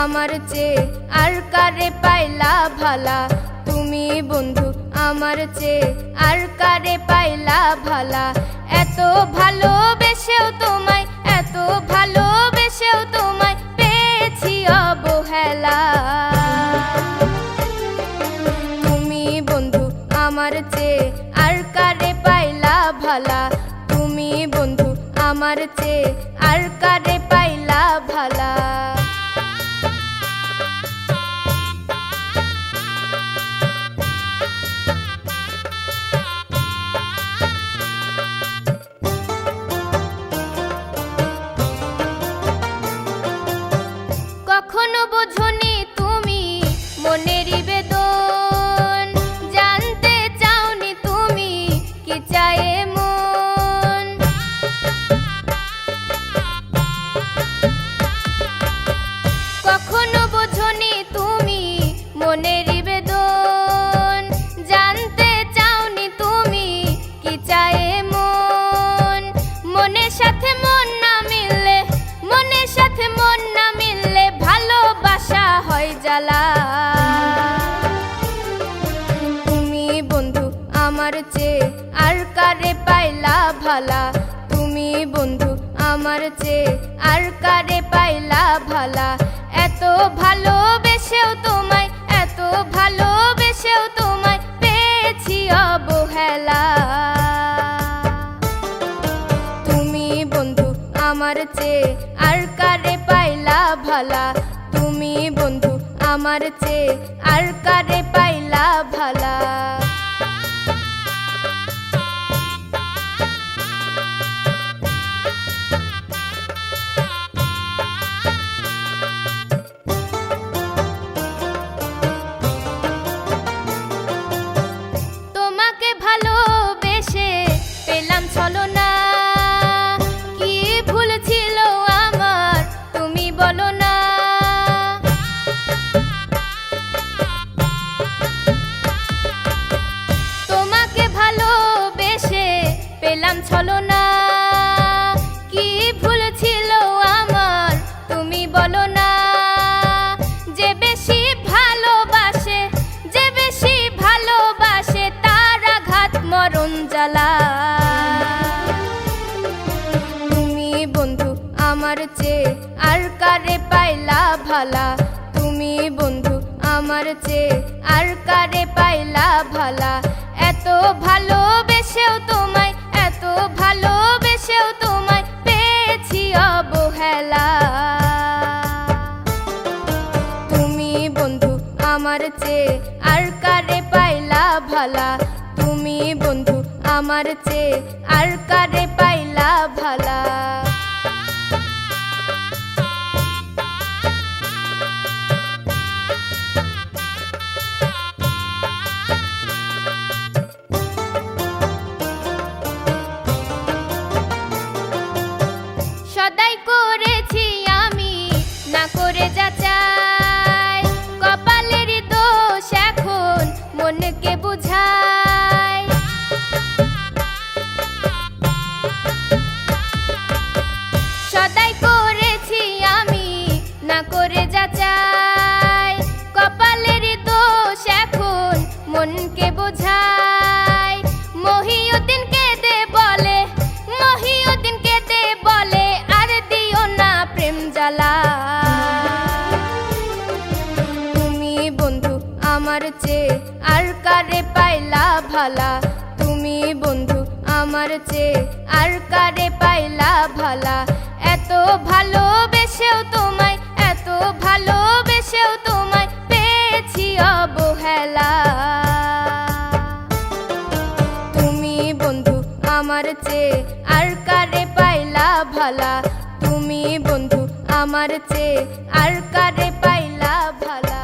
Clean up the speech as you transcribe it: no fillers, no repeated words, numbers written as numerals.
আমার চেয়ে আর কারে পাইলা ভালা, তুমি বন্ধু আমার চেয়ে আর কারে পাইলা ভালা। এত ভালোবেসেও তোমায়, এত ভালোবেসেও তোমায় পেয়েছি অবহেলা। তুমি বন্ধু আমার চেয়ে আর কারে পাইলা ভালা, তুমি বন্ধু আমার চেয়ে আর কারে পাইলা ভালা। কখনো বোঝনি তুমি মনেরই বেদন, জানতে চাওনি তুমি কি চায় মন। কখনো বোঝনি তুমি মনেরই বেদন, জানতে চাওনি তুমি কি চায় মন। মনের সাথে মন না মিললে, মনের সাথে মন না মিললে ভালোবাসা হয় জ্বালা। তুমি বন্ধু আমার চেয়ে আর কারে পাইলা ভালা, তুমি বন্ধু আমার চেয়ে আর কারে পাইলা ভালা। এত ভালোবেসেও তোমায়, এত ভালোবেসেও তোমায় পেয়েছি অবহেলা। তুমি বন্ধু আমার চেয়ে আর কারে পাইলা ভালা, তুমি বন্ধু আমার চেয়ে আর কারে পাইলা ভালা। তোমাকে ভালোবেসে পেলাম ছলনা, কি ভুল ছিল আমার তুমি বলো না। তোমাকে ভালোবেসে পেলাম ছলনা, কি ভুল ছিল আমার তুমি বলো না। যে বেশি ভালোবাসে, যে বেশি ভালোবাসে তার আঘাত মরণ জ্বালা। তুমি বন্ধু আমার চেয়ে আর কারে পাইলা ভালা, তুমি বন্ধু আমার চেয়ে আর কারে পাইলা ভালা। এত ভালোবেসেও তোমায়, এত ভালোবেসেও তোমায় পেয়েছি অবহেলা। তুমি বন্ধু আমার চেয়ে আর কারে পাইলা ভালা, তুমি বন্ধু আমার চেয়ে আর কারে পাইলা ভালা। সদাই করেছি আমি না করে যাচাই, কপালের দোষ এখন মনকে বুঝায়। সদাই করেছি আমি না করে যাচাই, কপালের দোষ এখন মনকে বোঝায়। মহিউদ্দিন কেঁদে বলে, মহিউদ্দিন কেঁদে বলে আর দিও না প্রেম জ্বালা। তুমি বন্ধু আমার চেয়ে আর কারে পাইলা ভালা, তুমি বন্ধু আমার চেয়ে আর কারে পাইলা ভালা। এত ভালোবেসেও তোমায়, এত ভালোবেসেও তোমায় পেয়েছি অবহেলা। তুমি বন্ধু আমার চেয়ে আর কারে পাইলা ভালা, তুমি বন্ধু আমার চেয়ে আর কারে পাইলা ভালা।